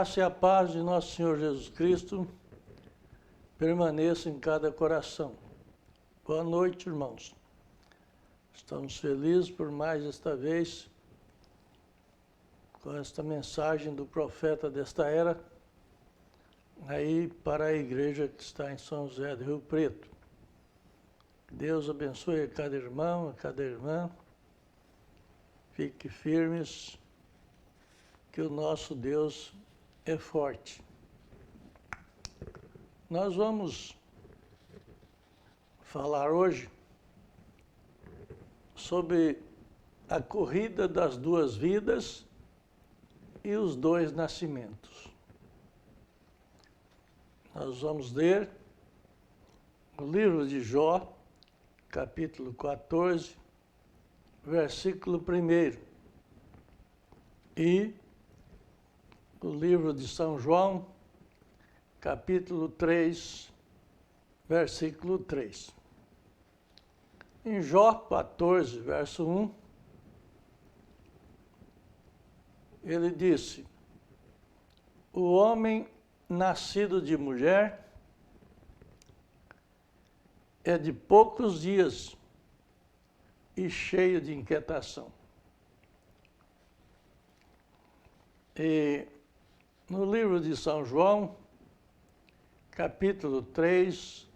graça e a paz de nosso Senhor Jesus Cristo permaneça em cada coração. Boa noite, irmãos. Estamos felizes por mais esta vez com esta mensagem do profeta desta era aí para a igreja que está em São José do Rio Preto. Deus abençoe a cada irmão, a cada irmã. Fique firmes, que o nosso Deus é forte. Nós vamos falar hoje sobre a corrida das duas vidas e os dois nascimentos. Nós vamos ler o livro de Jó, capítulo 14, versículo 1, e o livro de São João, capítulo 3, versículo 3. Em Jó 14, verso 1, ele disse: o homem nascido de mulher é de poucos dias e cheio de inquietação. E no livro de São João, capítulo 3,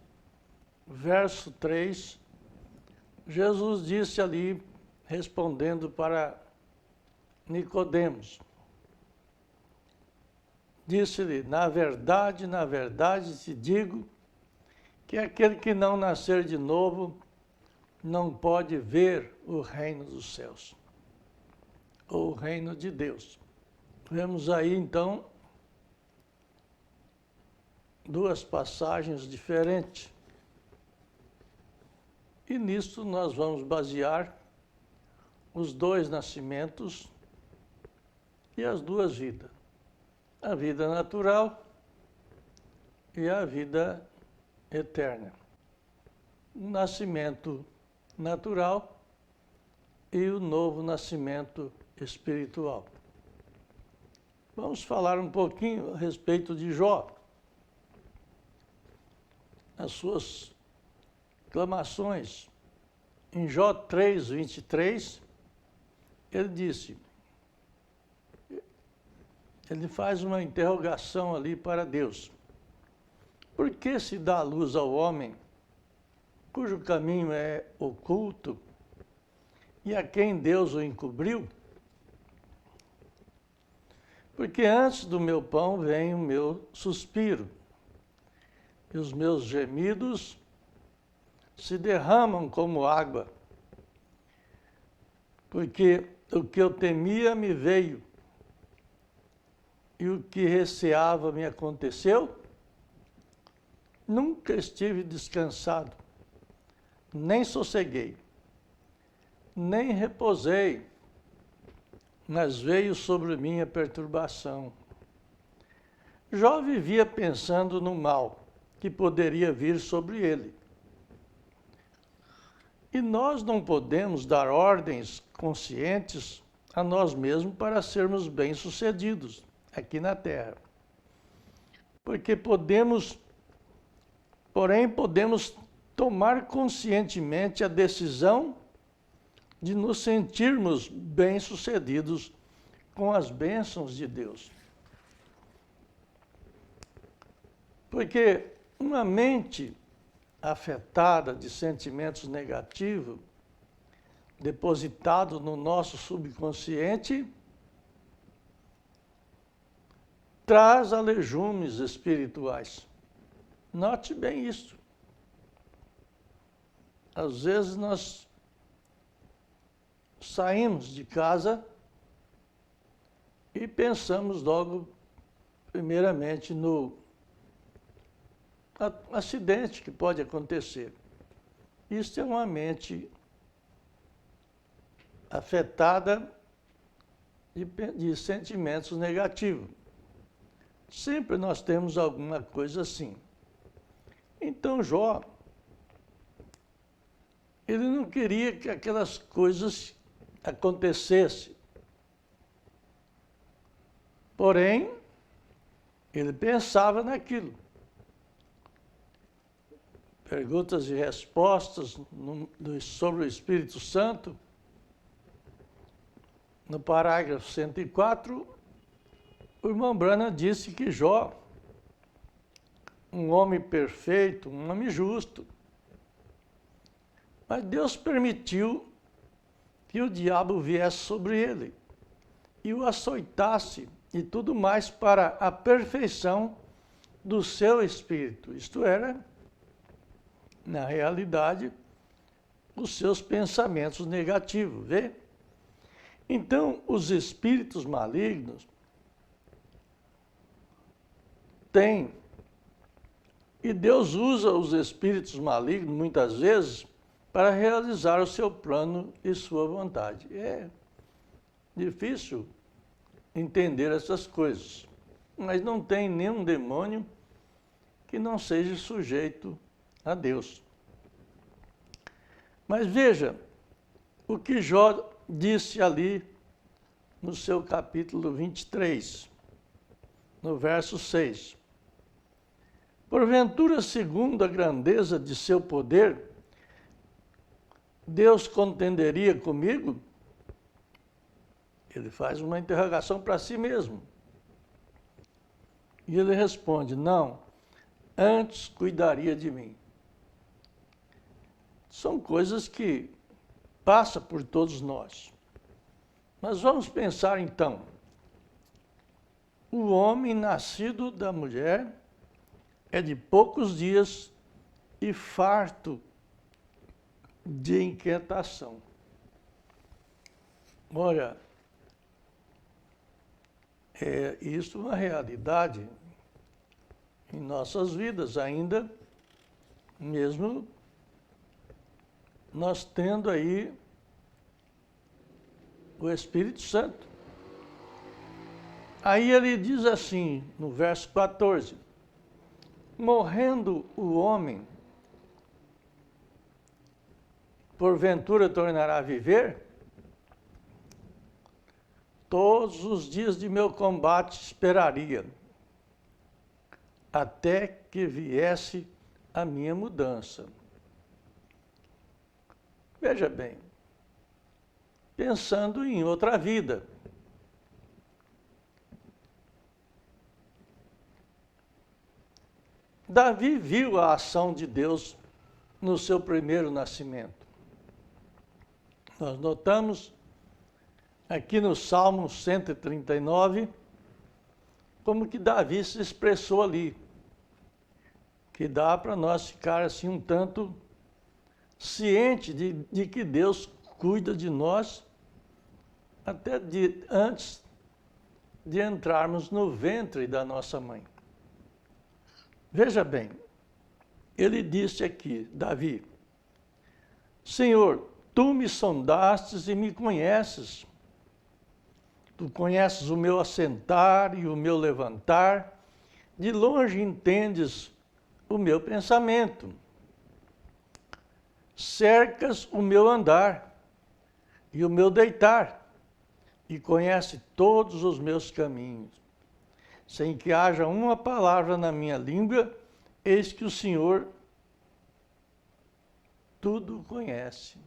verso 3, Jesus disse ali, respondendo para Nicodemos, disse-lhe: na verdade te digo que aquele que não nascer de novo não pode ver o reino dos céus, ou o reino de Deus. Vemos aí, então, duas passagens diferentes. E nisto nós vamos basear os dois nascimentos e as duas vidas. A vida natural e a vida eterna. O nascimento natural e o novo nascimento espiritual. Vamos falar um pouquinho a respeito de Jó. As suas clamações. Em Jó 3, 23, ele disse, ele faz uma interrogação ali para Deus. Por que se dá luz ao homem, cujo caminho é oculto, e a quem Deus o encobriu? Porque antes do meu pão vem o meu suspiro, e os meus gemidos se derramam como água. Porque o que eu temia me veio, e o que receava me aconteceu. Nunca estive descansado, nem sosseguei, nem repousei, mas veio sobre mim a perturbação. Jó vivia pensando no mal que poderia vir sobre ele. E nós não podemos dar ordens conscientes a nós mesmos para sermos bem-sucedidos aqui na Terra. Porém, podemos tomar conscientemente a decisão de nos sentirmos bem-sucedidos com as bênçãos de Deus. Porque uma mente afetada de sentimentos negativos, depositado no nosso subconsciente, traz alelumes espirituais. Note bem isso. Às vezes nós saímos de casa e pensamos logo, primeiramente, no acidente que pode acontecer. Isso é uma mente afetada de sentimentos negativos. Sempre nós temos alguma coisa assim. Então Jó, ele não queria que aquelas coisas acontecessem. Porém, Ele pensava naquilo. Perguntas e respostas sobre o Espírito Santo. No parágrafo 104, o irmão Branham disse que Jó, um homem perfeito, um homem justo, mas Deus permitiu que o diabo viesse sobre ele e o açoitasse e tudo mais para a perfeição do seu espírito. Isto era, na realidade, os seus pensamentos negativos, vê? Então, os espíritos malignos têm, e Deus usa os espíritos malignos, muitas vezes, para realizar o seu plano e sua vontade. É difícil entender essas coisas, mas não tem nenhum demônio que não seja sujeito a Deus. Mas veja o que Jó disse ali no seu capítulo 23, no verso 6. Porventura, segundo a grandeza de seu poder, Deus contenderia comigo? Ele faz uma interrogação para si mesmo. E ele responde, não, antes cuidaria de mim. São coisas que passam por todos nós. Mas vamos pensar então. O homem nascido da mulher é de poucos dias e farto de inquietação. Olha, isso é uma realidade em nossas vidas ainda, mesmo nós tendo aí o Espírito Santo. Aí ele diz assim, no verso 14, morrendo o homem, porventura tornará a viver? Todos os dias de meu combate esperaria, até que viesse a minha mudança. Veja bem, pensando em outra vida. Davi viu a ação de Deus no seu primeiro nascimento. Nós notamos aqui no Salmo 139, como que Davi se expressou ali, que dá para nós ficar assim um tanto ciente de que Deus cuida de nós até antes de entrarmos no ventre da nossa mãe. Veja bem, ele disse aqui, Davi, Senhor, tu me sondastes e me conheces. Tu conheces o meu assentar e o meu levantar, de longe entendes o meu pensamento. Cercas o meu andar e o meu deitar, e conhece todos os meus caminhos. Sem que haja uma palavra na minha língua, eis que o Senhor tudo conhece.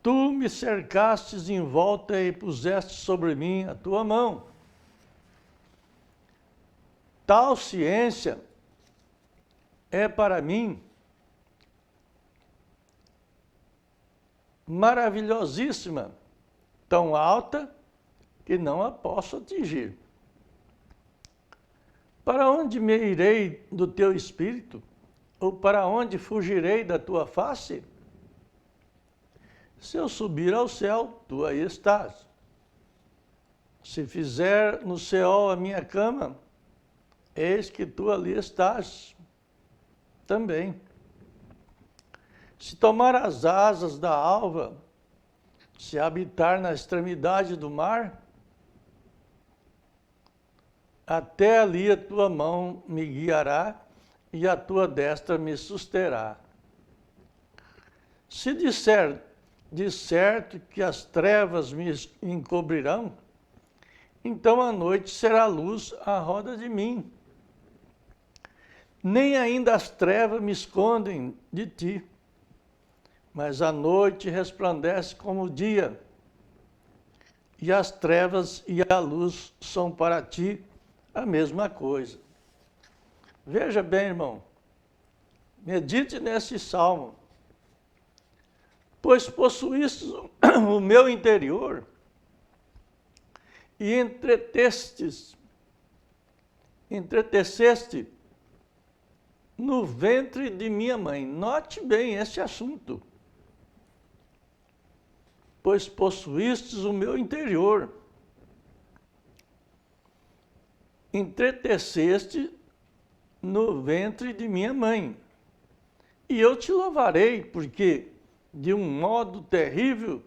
Tu me cercastes em volta e puseste sobre mim a tua mão. Tal ciência é para mim maravilhosíssima, tão alta que não a posso atingir. Para onde me irei do teu espírito? Ou para onde fugirei da tua face? Se eu subir ao céu, tu aí estás. Se fizer no céu a minha cama, eis que tu ali estás também. Se tomar as asas da alva, se habitar na extremidade do mar, até ali a tua mão me guiará e a tua destra me susterá. Se disser de certo que as trevas me encobrirão então a noite será luz à roda de mim. Nem ainda as trevas me escondem de ti, mas a noite resplandece como o dia, e as trevas e a luz são para ti a mesma coisa. Veja bem, irmão, medite nesse salmo. Pois possuíste o meu interior e entreteceste no ventre de minha mãe. Note bem esse assunto. Pois possuístes o meu interior, entreteceste no ventre de minha mãe. E eu te louvarei, porque de um modo terrível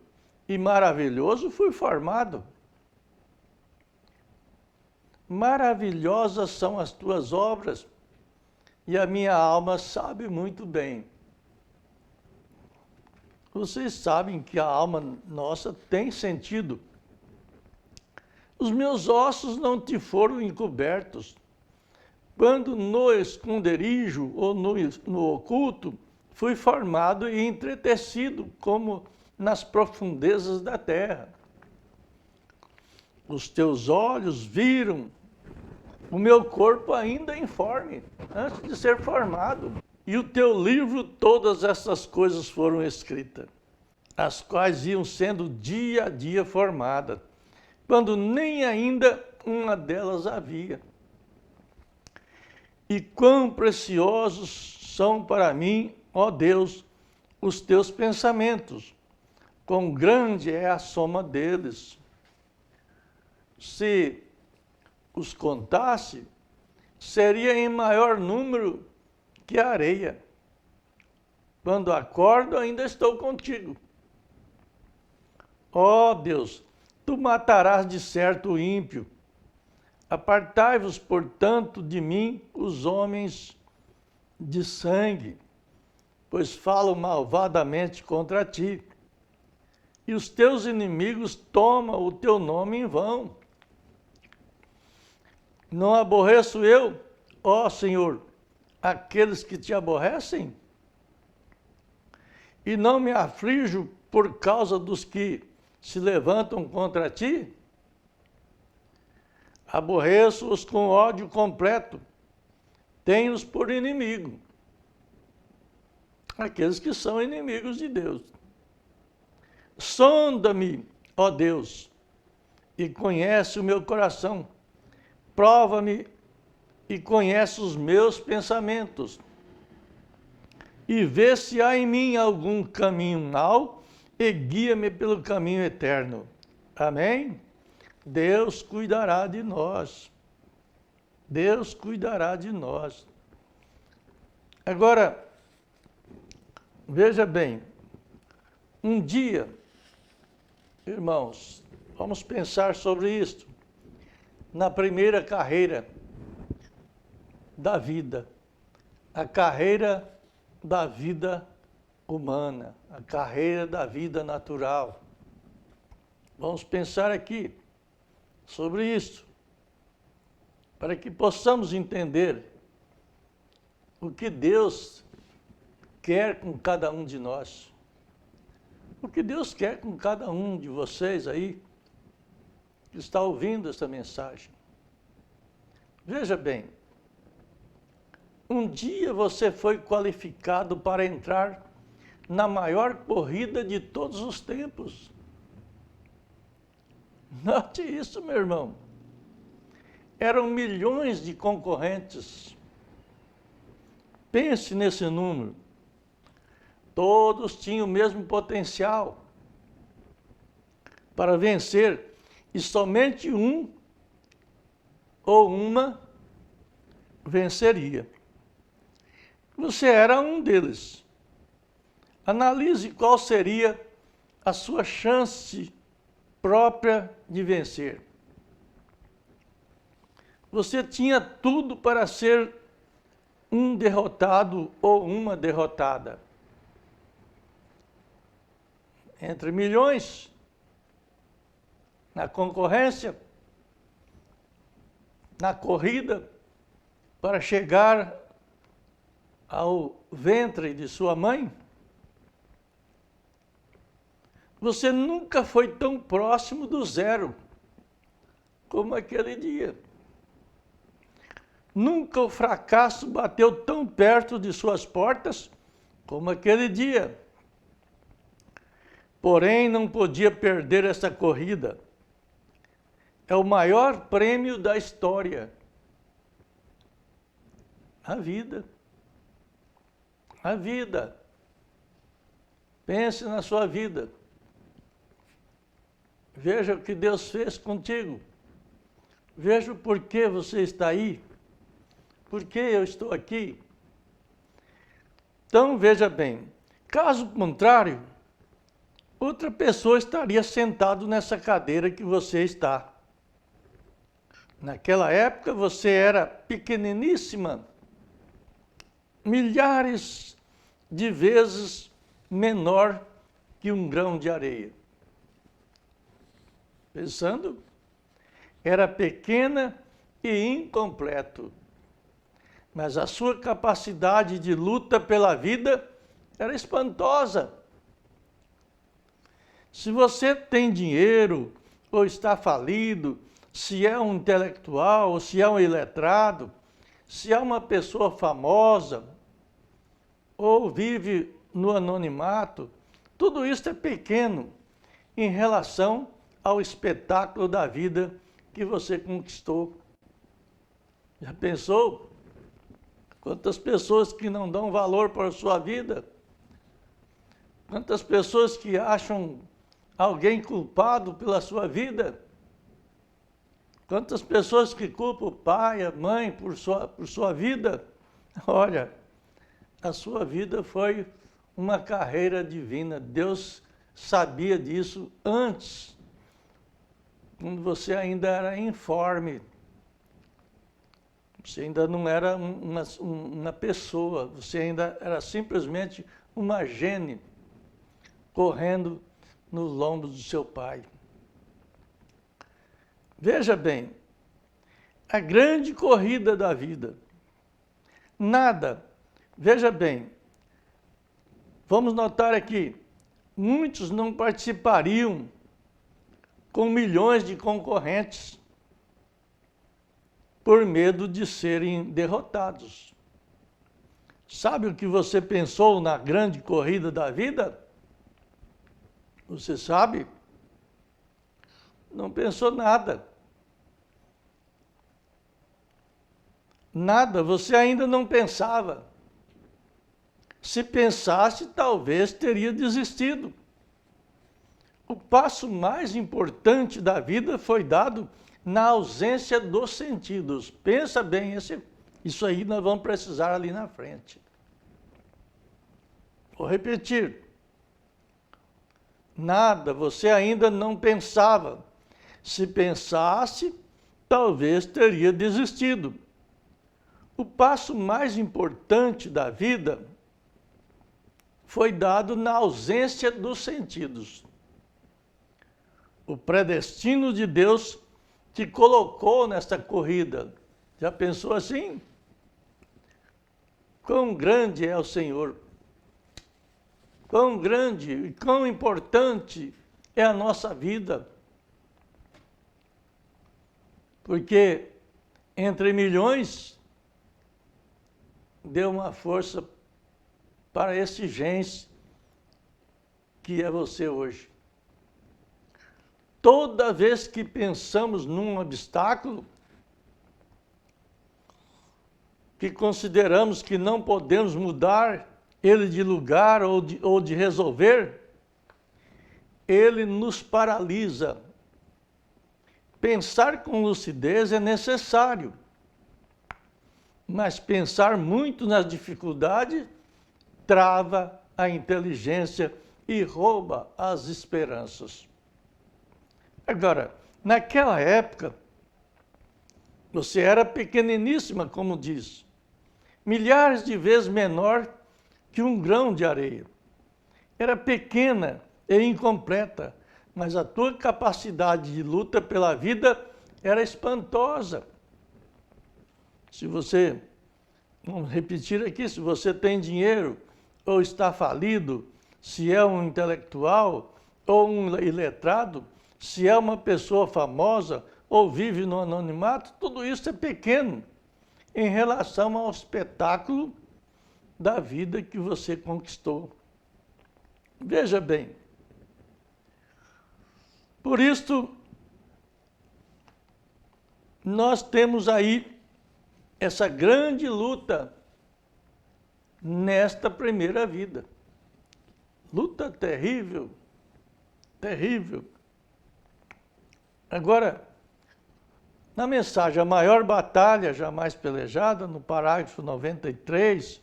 e maravilhoso fui formado. Maravilhosas são as tuas obras, e a minha alma sabe muito bem. Vocês sabem que a alma nossa tem sentido. Os meus ossos não te foram encobertos, quando no esconderijo ou no oculto fui formado e entretecido como nas profundezas da terra. Os teus olhos viram o meu corpo ainda informe, antes de ser formado. E o teu livro todas essas coisas foram escritas, as quais iam sendo dia a dia formadas, quando nem ainda uma delas havia. E quão preciosos são para mim, ó Deus, os teus pensamentos, quão grande é a soma deles. Se os contasse, seria em maior número que a areia. Quando acordo, ainda estou contigo. Ó Deus, tu matarás de certo o ímpio. Apartai-vos, portanto, de mim os homens de sangue, pois falam malvadamente contra ti. E os teus inimigos tomam o teu nome em vão. Não aborreço eu, ó Senhor, aqueles que te aborrecem? E não me aflijo por causa dos que se levantam contra ti? Aborreço-os com ódio completo, tenho-os por inimigo. Aqueles que são inimigos de Deus. Sonda-me, ó Deus, e conhece o meu coração. Prova-me e conhece os meus pensamentos. E vê se há em mim algum caminho mau e guia-me pelo caminho eterno. Amém? Deus cuidará de nós. Deus cuidará de nós. Agora, veja bem, um dia, irmãos, vamos pensar sobre isto. Na primeira carreira da vida, a carreira da vida humana, a carreira da vida natural. Vamos pensar aqui sobre isso, para que possamos entender o que Deus quer com cada um de nós. O que Deus quer com cada um de vocês aí, que está ouvindo esta mensagem. Veja bem, um dia você foi qualificado para entrar na maior corrida de todos os tempos. Note isso, meu irmão. Eram milhões de concorrentes. Pense nesse número. Todos tinham o mesmo potencial para vencer, e somente um ou uma venceria. Você era um deles. Analise qual seria a sua chance própria de vencer. Você tinha tudo para ser um derrotado ou uma derrotada. Entre milhões, na concorrência, na corrida para chegar ao ventre de sua mãe? Você nunca foi tão próximo do zero como aquele dia. Nunca o fracasso bateu tão perto de suas portas como aquele dia. Porém, não podia perder essa corrida. É o maior prêmio da história. A vida. A vida. Pense na sua vida. Veja o que Deus fez contigo. Veja o porquê você está aí. Por que eu estou aqui? Então, veja bem. Caso contrário, outra pessoa estaria sentado nessa cadeira que você está. Naquela época você era pequeniníssima, milhares de vezes menor que um grão de areia. Pensando, era pequena e incompleto, mas a sua capacidade de luta pela vida era espantosa. Se você tem dinheiro ou está falido, se é um intelectual ou se é um iletrado, se é uma pessoa famosa ou vive no anonimato, tudo isso é pequeno em relação ao espetáculo da vida que você conquistou. Já pensou? Quantas pessoas que não dão valor para a sua vida? Quantas pessoas que acham alguém culpado pela sua vida? Quantas pessoas que culpam o pai, a mãe por sua vida? Olha, a sua vida foi uma carreira divina. Deus sabia disso antes, quando você ainda era informe. Você ainda não era uma pessoa, você ainda era simplesmente uma gene correndo no lombo do seu pai. Veja bem, a grande corrida da vida. Nada, veja bem, vamos notar aqui, muitos não participariam com milhões de concorrentes por medo de serem derrotados. Sabe o que você pensou na grande corrida da vida? Você sabe? Não pensou nada. Nada, você ainda não pensava. Se pensasse, talvez teria desistido. O passo mais importante da vida foi dado na ausência dos sentidos. Pensa bem, isso aí nós vamos precisar ali na frente. Vou repetir. Nada, você ainda não pensava. Se pensasse, talvez teria desistido. O passo mais importante da vida foi dado na ausência dos sentidos. O predestino de Deus te colocou nesta corrida. Já pensou assim? Quão grande é o Senhor? Quão grande e quão importante é a nossa vida? Porque entre milhões deu uma força para esse gens que é você hoje. Toda vez que pensamos num obstáculo, que consideramos que não podemos mudar ele de lugar ou de resolver, ele nos paralisa. Pensar com lucidez é necessário, mas pensar muito nas dificuldades trava a inteligência e rouba as esperanças. Agora, naquela época, você era pequeniníssima, como diz, milhares de vezes menor que um grão de areia. Era pequena e incompleta, mas a tua capacidade de luta pela vida era espantosa. Se você, vamos repetir aqui, se você tem dinheiro ou está falido, se é um intelectual ou um iletrado, se é uma pessoa famosa ou vive no anonimato, tudo isso é pequeno em relação ao espetáculo da vida que você conquistou. Veja bem, por isso nós temos aí essa grande luta nesta primeira vida. Luta terrível, terrível. Agora, na mensagem A Maior Batalha Jamais Pelejada, no parágrafo 93,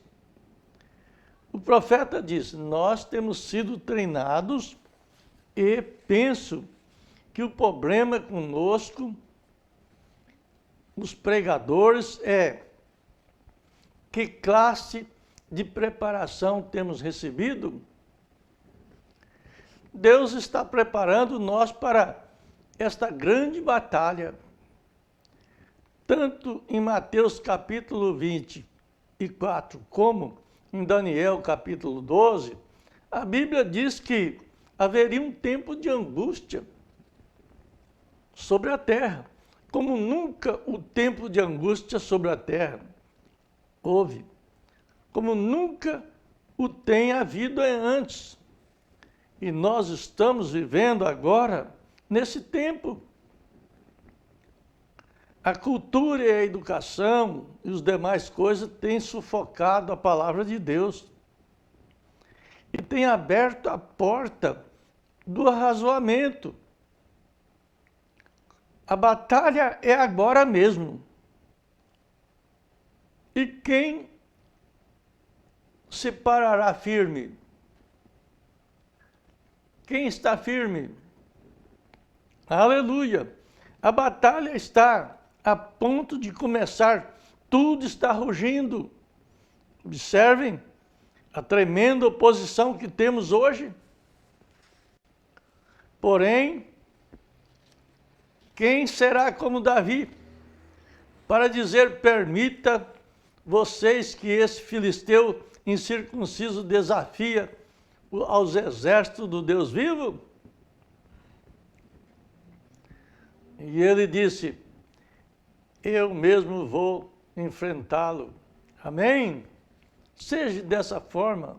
o profeta diz: nós temos sido treinados e penso que o problema conosco, os pregadores, é que classe de preparação temos recebido? Deus está preparando nós para esta grande batalha. Tanto em Mateus capítulo 24, como em Daniel capítulo 12, a Bíblia diz que haveria um tempo de angústia sobre a terra, como nunca o tempo de angústia sobre a terra houve, como nunca o tem havido antes. E nós estamos vivendo agora nesse tempo. A cultura e a educação e as demais coisas têm sufocado a palavra de Deus e têm aberto a porta do arrazoamento. A batalha é agora mesmo. E quem se parará firme? Quem está firme? Aleluia! A batalha está a ponto de começar, tudo está rugindo. Observem a tremenda oposição que temos hoje. Porém, quem será como Davi para dizer: permita vocês que esse filisteu incircunciso desafia aos exércitos do Deus vivo? E ele disse: eu mesmo vou enfrentá-lo. Amém? Seja dessa forma.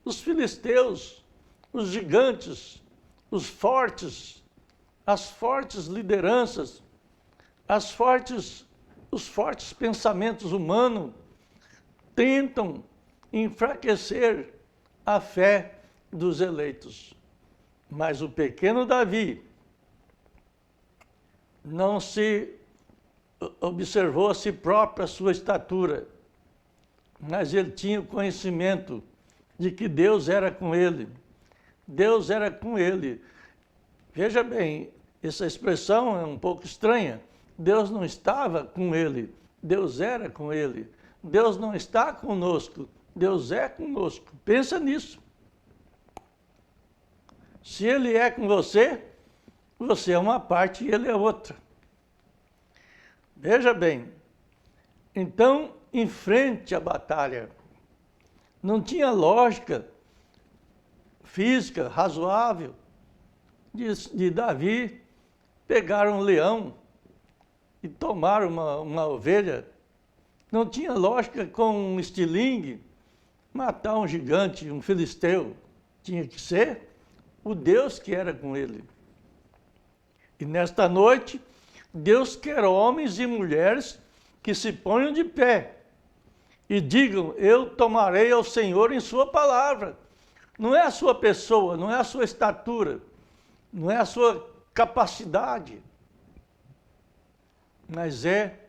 Os filisteus, os gigantes, os fortes, as fortes lideranças, os fortes pensamentos humanos tentam enfraquecer a fé dos eleitos. Mas o pequeno Davi não se observou a si próprio a sua estatura, mas ele tinha o conhecimento de que Deus era com ele. Deus era com ele. Veja bem, essa expressão é um pouco estranha. Deus não estava com ele, Deus era com ele. Deus não está conosco, Deus é conosco. Pensa nisso. Se ele é com você, você é uma parte e ele é outra. Veja bem, então enfrente a batalha. Não tinha lógica física razoável de Davi pegar um leão e tomar uma ovelha. Não tinha lógica com um estilingue matar um gigante, um filisteu. Tinha que ser o Deus que era com ele. E nesta noite, Deus quer homens e mulheres que se ponham de pé e digam: eu tomarei ao Senhor em sua palavra. Não é a sua pessoa, não é a sua estatura, não é a sua capacidade, mas é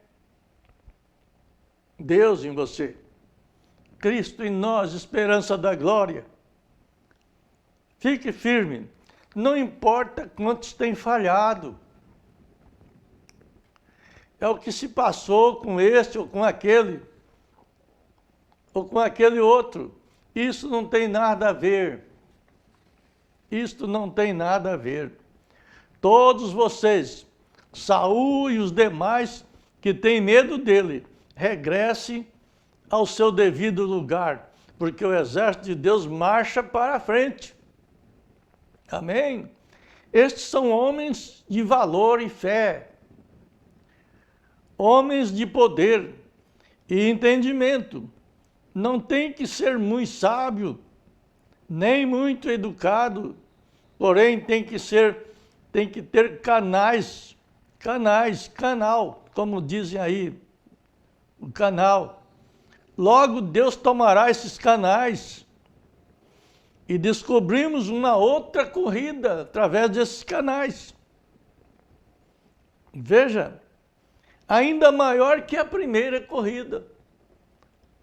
Deus em você. Cristo em nós, esperança da glória. Fique firme. Não importa quantos têm falhado. É o que se passou com este ou com aquele outro. Isso não tem nada a ver. Isto não tem nada a ver. Todos vocês, Saul e os demais que têm medo dele, regresse ao seu devido lugar, porque o exército de Deus marcha para a frente. Amém? Estes são homens de valor e fé, homens de poder e entendimento. Não tem que ser muito sábio, nem muito educado, porém tem que ter canal, como dizem aí, o canal. Logo Deus tomará esses canais e descobrimos uma outra corrida através desses canais. Veja, ainda maior que a primeira corrida.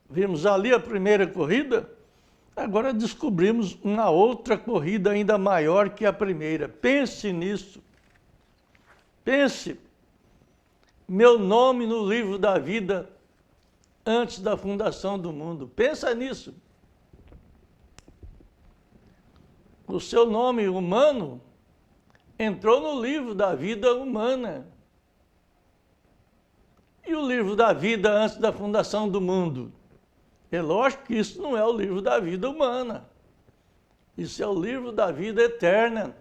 Vimos ali a primeira corrida, agora descobrimos uma outra corrida ainda maior que a primeira. Pense nisso. Pense. Meu nome no livro da vida antes da fundação do mundo. Pensa nisso. O seu nome humano entrou no livro da vida humana. E o livro da vida antes da fundação do mundo? É lógico que isso não é o livro da vida humana. Isso é o livro da vida eterna,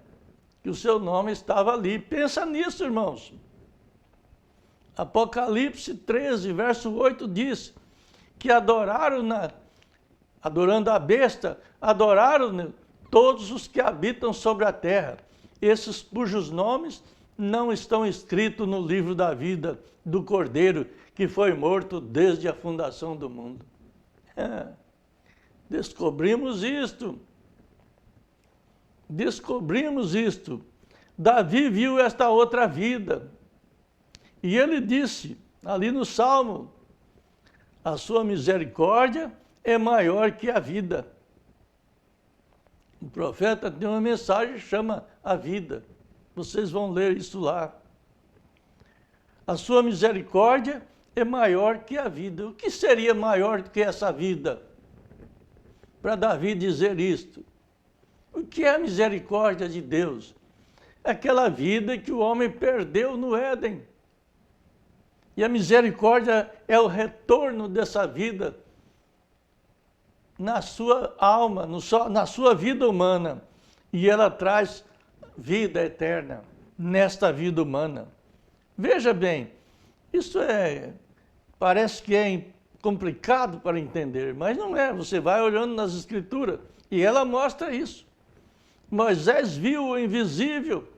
que o seu nome estava ali. Pensa nisso, irmãos. Apocalipse 13, verso 8 diz que adorando a besta, adoraram todos os que habitam sobre a terra, esses cujos nomes não estão escritos no livro da vida do Cordeiro, que foi morto desde a fundação do mundo. Descobrimos isto. Davi viu esta outra vida. E ele disse, ali no Salmo, a sua misericórdia é maior que a vida. O profeta tem uma mensagem que chama a vida. Vocês vão ler isso lá. A sua misericórdia é maior que a vida. O que seria maior do que essa vida? Para Davi dizer isto. O que é a misericórdia de Deus? Aquela vida que o homem perdeu no Éden. E a misericórdia é o retorno dessa vida na sua alma, na sua vida humana. E ela traz vida eterna nesta vida humana. Veja bem, isso parece que é complicado para entender, mas não é. Você vai olhando nas Escrituras e ela mostra isso. Moisés viu o invisível.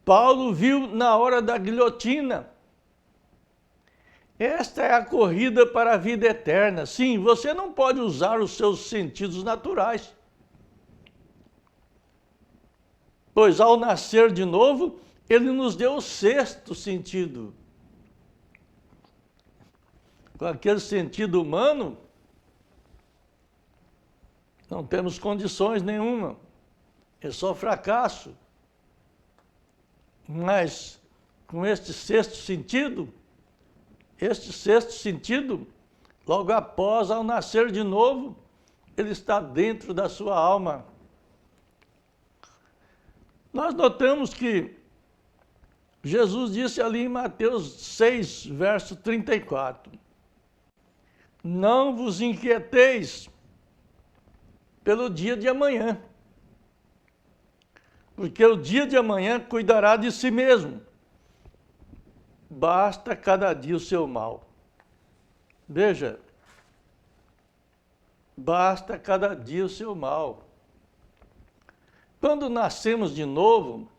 Paulo viu na hora da guilhotina. Esta é a corrida para a vida eterna. Sim, você não pode usar os seus sentidos naturais. Pois ao nascer de novo, ele nos deu o sexto sentido. Com aquele sentido humano, não temos condições nenhuma. É só fracasso. Mas com este sexto sentido, logo após, ao nascer de novo, ele está dentro da sua alma. Nós notamos que Jesus disse ali em Mateus 6, verso 34, não vos inquieteis pelo dia de amanhã, porque o dia de amanhã cuidará de si mesmo. Basta cada dia o seu mal. Veja, basta cada dia o seu mal. Quando nascemos de novo,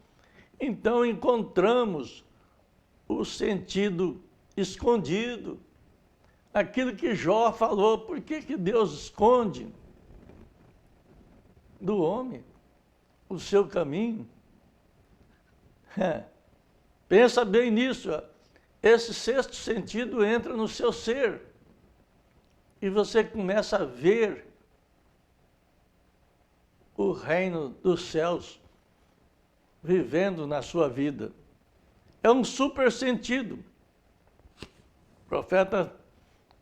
então encontramos o sentido escondido. Aquilo que Jó falou, por que Deus esconde do homem o seu caminho? Pensa bem nisso. Esse sexto sentido entra no seu ser e você começa a ver o reino dos céus vivendo na sua vida. É um super sentido. O profeta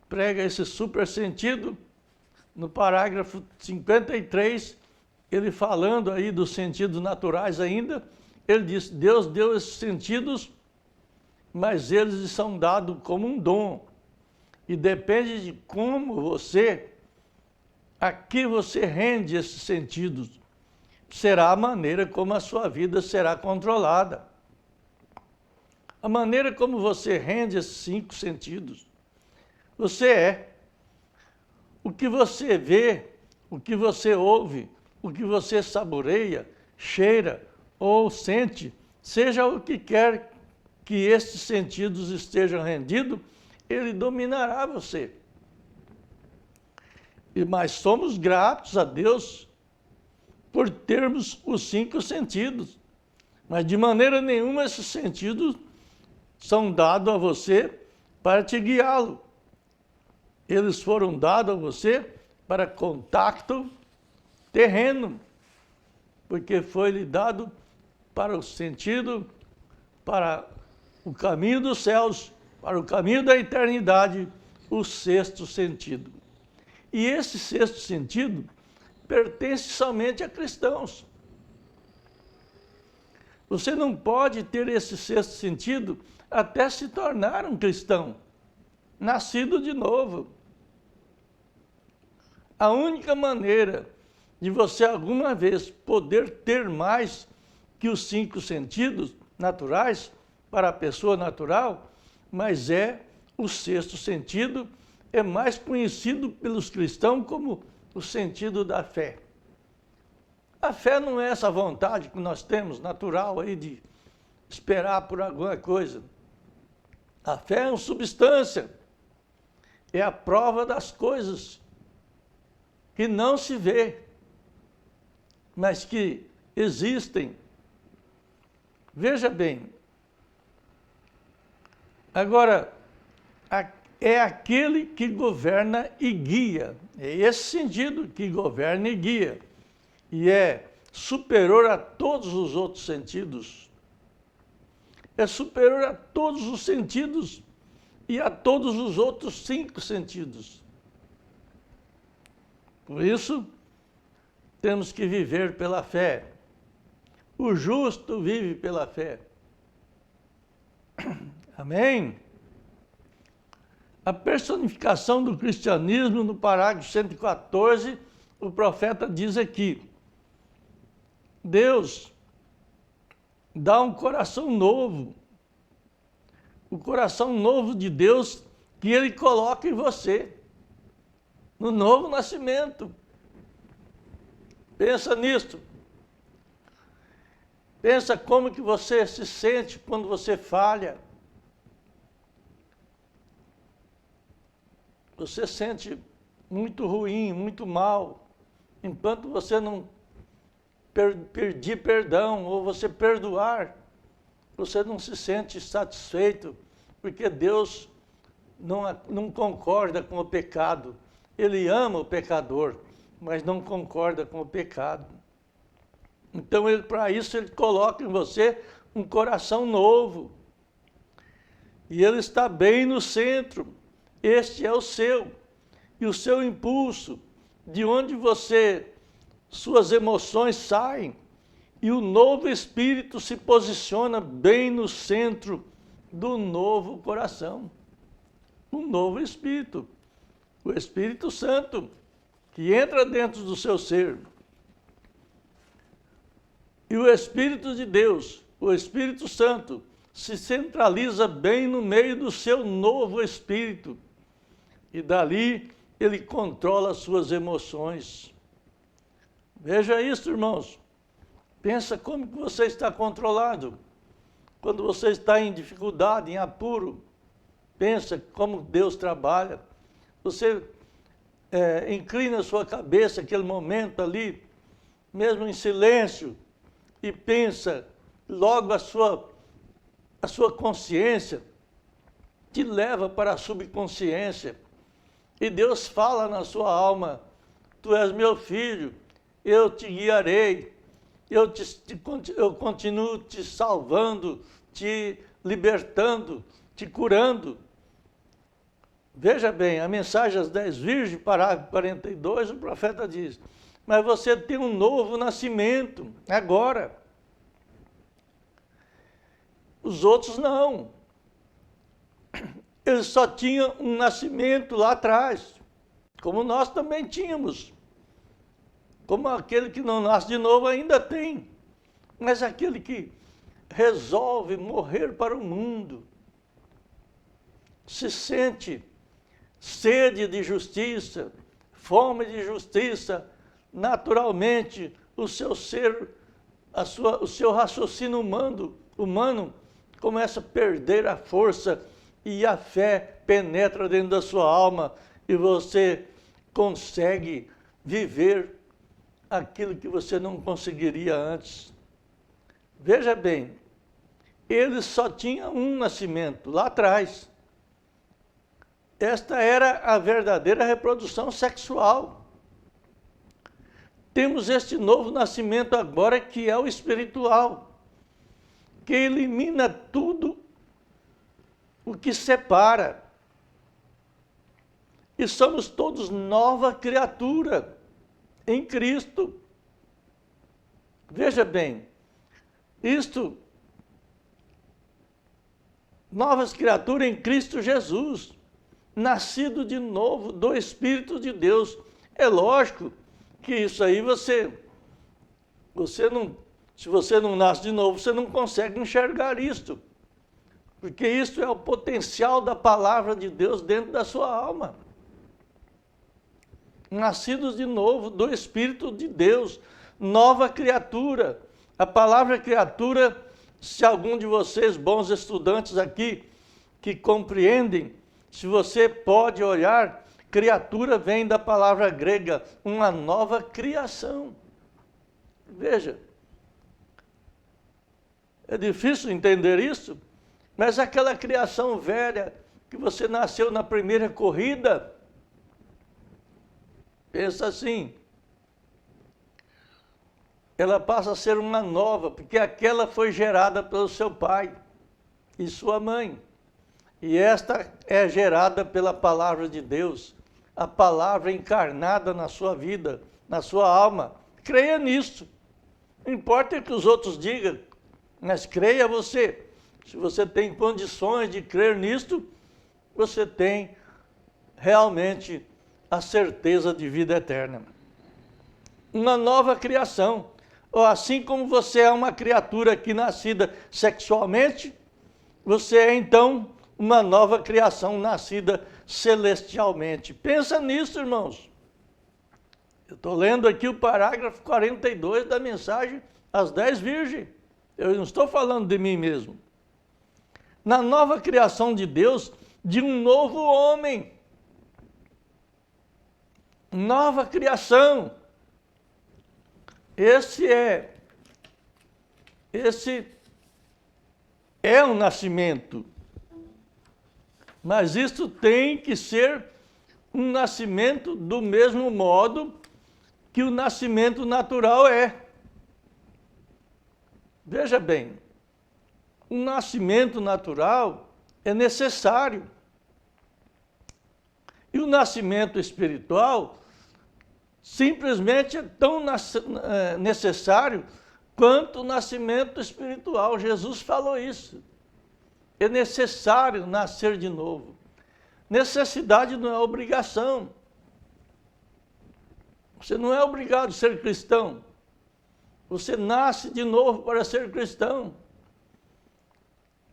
prega esse super sentido no parágrafo 53, ele falando aí dos sentidos naturais ainda, ele diz, Deus deu esses sentidos mas eles são dados como um dom. E depende de como a que você rende esses sentidos, será a maneira como a sua vida será controlada. A maneira como você rende esses 5 sentidos, você é. O que você vê, o que você ouve, o que você saboreia, cheira ou sente, seja o que quer que estes sentidos estejam rendidos, ele dominará você. Mas somos gratos a Deus por termos os 5 sentidos. Mas de maneira nenhuma esses sentidos são dados a você para te guiá-lo. Eles foram dados a você para contato terreno, porque foi-lhe dado para o sentido, para o caminho dos céus, para o caminho da eternidade, o 6º sentido. E esse 6º sentido pertence somente a cristãos. Você não pode ter esse 6º sentido até se tornar um cristão, nascido de novo. A única maneira de você alguma vez poder ter mais que os 5 sentidos naturais para a pessoa natural, mas é o 6º sentido, é mais conhecido pelos cristãos como o sentido da fé. A fé não é essa vontade que nós temos natural aí de esperar por alguma coisa. A fé é uma substância, é a prova das coisas que não se vê, mas que existem. Veja bem, agora, é aquele que governa e guia, é esse sentido que governa e guia, e é superior a todos os outros sentidos, é superior a todos os sentidos e a todos os outros 5 sentidos. Por isso, temos que viver pela fé. O justo vive pela fé. Amém? A personificação do cristianismo, no parágrafo 114, o profeta diz aqui: Deus dá um coração novo. O coração novo de Deus que Ele coloca em você, no novo nascimento. Pensa nisto. Pensa como que você se sente quando você falha. Você sente muito ruim, muito mal, enquanto você não pedir perdão ou você perdoar, você não se sente satisfeito, porque Deus não concorda com o pecado. Ele ama o pecador, mas não concorda com o pecado. Então, para isso, Ele coloca em você um coração novo. E Ele está bem no centro. Este é o seu. E o seu impulso, de onde suas emoções saem. E o novo Espírito se posiciona bem no centro do novo coração. Um novo Espírito. O Espírito Santo, que entra dentro do seu ser. E o Espírito de Deus, o Espírito Santo, se centraliza bem no meio do seu novo espírito. E dali ele controla as suas emoções. Veja isso, irmãos. Pensa como que você está controlado. Quando você está em dificuldade, em apuro, pensa como Deus trabalha. Você inclina a sua cabeça aquele momento ali, mesmo em silêncio, e pensa, logo a sua consciência te leva para a subconsciência. E Deus fala na sua alma: tu és meu filho, eu te guiarei, eu continuo te salvando, te libertando, te curando. Veja bem, a mensagem às 10 virgens, parágrafo 42, o profeta diz: mas você tem um novo nascimento, agora. Os outros não. Eles só tinham um nascimento lá atrás, como nós também tínhamos. Como aquele que não nasce de novo ainda tem. Mas aquele que resolve morrer para o mundo, se sente sede de justiça, fome de justiça, naturalmente o seu ser, o seu raciocínio humano começa a perder a força e a fé penetra dentro da sua alma e você consegue viver aquilo que você não conseguiria antes. Veja bem, eles só tinham um nascimento lá atrás. Esta era a verdadeira reprodução sexual. Temos este novo nascimento agora que é o espiritual, que elimina tudo o que separa. E somos todos nova criatura em Cristo. Veja bem, novas criaturas em Cristo Jesus, nascido de novo do Espírito de Deus. É lógico que isso aí se você não nasce de novo, você não consegue enxergar isto, porque isso é o potencial da palavra de Deus dentro da sua alma. Nascidos de novo do Espírito de Deus, nova criatura. A palavra criatura, se algum de vocês, bons estudantes aqui, que compreendem, se você pode olhar, criatura vem da palavra grega, uma nova criação. Veja, é difícil entender isso, mas aquela criação velha que você nasceu na primeira corrida, pensa assim, ela passa a ser uma nova, porque aquela foi gerada pelo seu pai e sua mãe. E esta é gerada pela palavra de Deus, a palavra encarnada na sua vida, na sua alma. Creia nisso. Não importa o que os outros digam, mas creia você. Se você tem condições de crer nisto, você tem realmente a certeza de vida eterna. Uma nova criação. Ou assim como você é uma criatura aqui nascida sexualmente, você é então uma nova criação nascida celestialmente. Pensa nisso, irmãos. Eu estou lendo aqui o parágrafo 42 da mensagem às 10 virgens. Eu não estou falando de mim mesmo. Na nova criação de Deus, de um novo homem. Nova criação. Esse é um nascimento. Mas isso tem que ser um nascimento do mesmo modo que o nascimento natural é. Veja bem, um nascimento natural é necessário. E o nascimento espiritual simplesmente é tão necessário quanto o nascimento espiritual. Jesus falou isso. É necessário nascer de novo. Necessidade não é obrigação. Você não é obrigado a ser cristão. Você nasce de novo para ser cristão.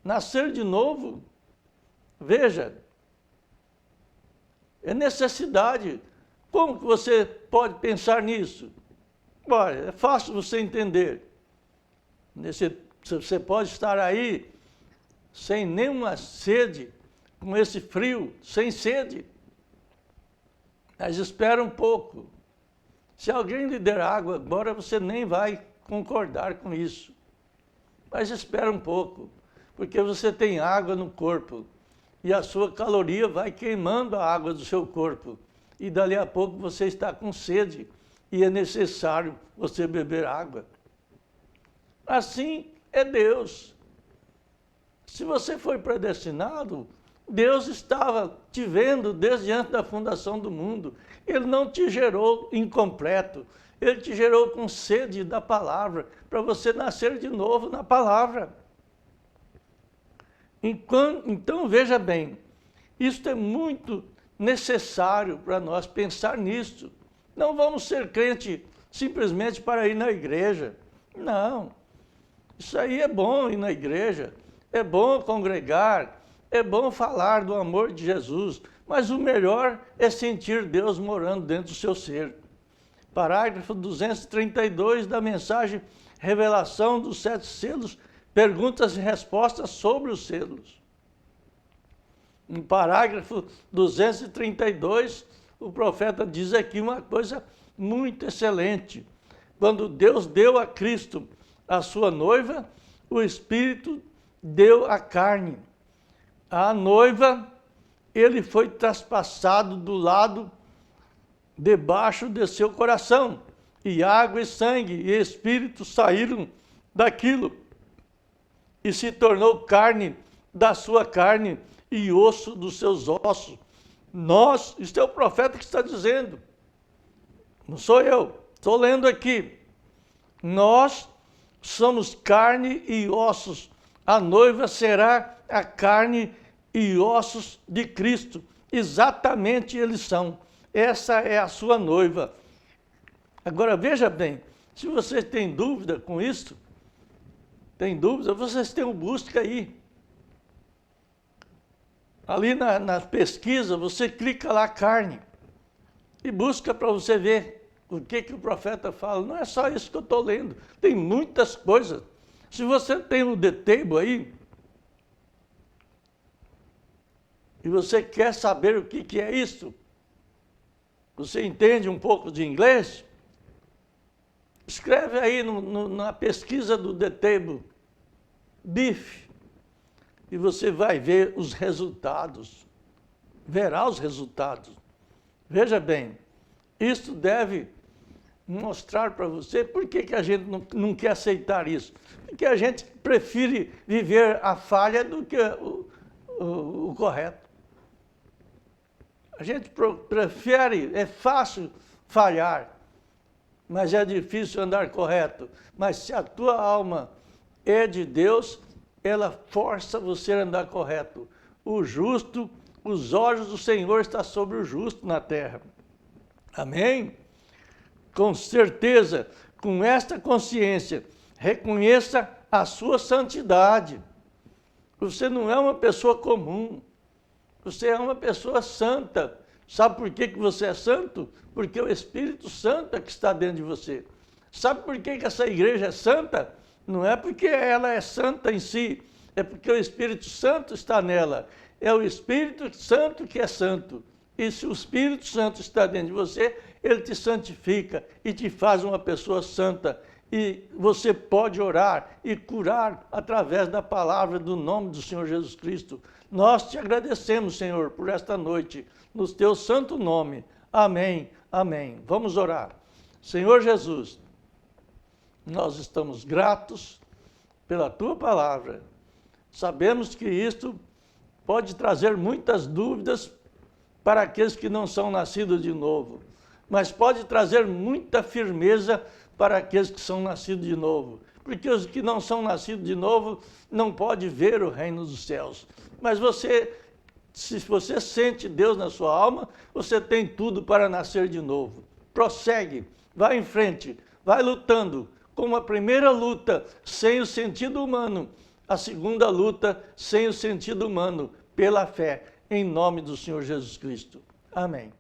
Nascer de novo, veja, é necessidade. Como que você pode pensar nisso? Olha, é fácil você entender. Você pode estar aí sem nenhuma sede, com esse frio, sem sede. Mas espera um pouco. Se alguém lhe der água agora, você nem vai concordar com isso. Mas espera um pouco, porque você tem água no corpo e a sua caloria vai queimando a água do seu corpo. E dali a pouco você está com sede e é necessário você beber água. Assim é Deus. Se você foi predestinado, Deus estava te vendo desde antes da fundação do mundo. Ele não te gerou incompleto, Ele te gerou com sede da palavra, para você nascer de novo na palavra. Então veja bem, Isso é muito necessário para nós pensar nisso. Não vamos ser crente simplesmente para ir na igreja. Não. Isso aí é bom ir na igreja, é bom congregar, é bom falar do amor de Jesus, mas o melhor é sentir Deus morando dentro do seu ser. Parágrafo 232 da mensagem Revelação dos 7 selos, perguntas e respostas sobre os selos. No parágrafo 232, o profeta diz aqui uma coisa muito excelente. Quando Deus deu a Cristo a sua noiva, o Espírito deu a carne. A noiva, ele foi traspassado do lado debaixo de seu coração, e água e sangue e espírito saíram daquilo, e se tornou carne da sua carne e osso dos seus ossos. Nós, isto é o profeta que está dizendo, não sou eu, estou lendo aqui. Nós somos carne e ossos. A noiva será a carne e ossos de Cristo. Exatamente eles são. Essa é a sua noiva. Agora veja bem, se vocês têm dúvida com isso, tem dúvida, vocês têm um busca aí. Ali na pesquisa, você clica lá carne e busca para você ver o que o profeta fala. Não é só isso que eu estou lendo, tem muitas coisas. Se você tem o The Table aí, e você quer saber o que é isso, você entende um pouco de inglês? Escreve aí na pesquisa do The Table, beef, e você vai ver os resultados, verá os resultados. Veja bem, isso deve mostrar para você por que a gente não quer aceitar isso. Porque a gente prefere viver a falha do que o correto. A gente prefere, é fácil falhar, mas é difícil andar correto. Mas se a tua alma é de Deus, ela força você a andar correto. O justo, os olhos do Senhor estão sobre o justo na terra. Amém? Com certeza, com esta consciência, reconheça a sua santidade. Você não é uma pessoa comum. Você é uma pessoa santa. Sabe por que você é santo? Porque o Espírito Santo é que está dentro de você. Sabe por que essa igreja é santa? Não é porque ela é santa em si, é porque o Espírito Santo está nela. É o Espírito Santo que é santo. E se o Espírito Santo está dentro de você, ele te santifica e te faz uma pessoa santa. E você pode orar e curar através da palavra do nome do Senhor Jesus Cristo. Nós te agradecemos, Senhor, por esta noite, no teu santo nome. Amém, amém. Vamos orar. Senhor Jesus, nós estamos gratos pela tua palavra. Sabemos que isto pode trazer muitas dúvidas para aqueles que não são nascidos de novo, mas pode trazer muita firmeza para aqueles que são nascidos de novo, porque os que não são nascidos de novo não podem ver o reino dos céus. Mas se você sente Deus na sua alma, você tem tudo para nascer de novo. Prossegue, vai em frente, vai lutando, como a primeira luta sem o sentido humano, a segunda luta sem o sentido humano, pela fé, em nome do Senhor Jesus Cristo. Amém.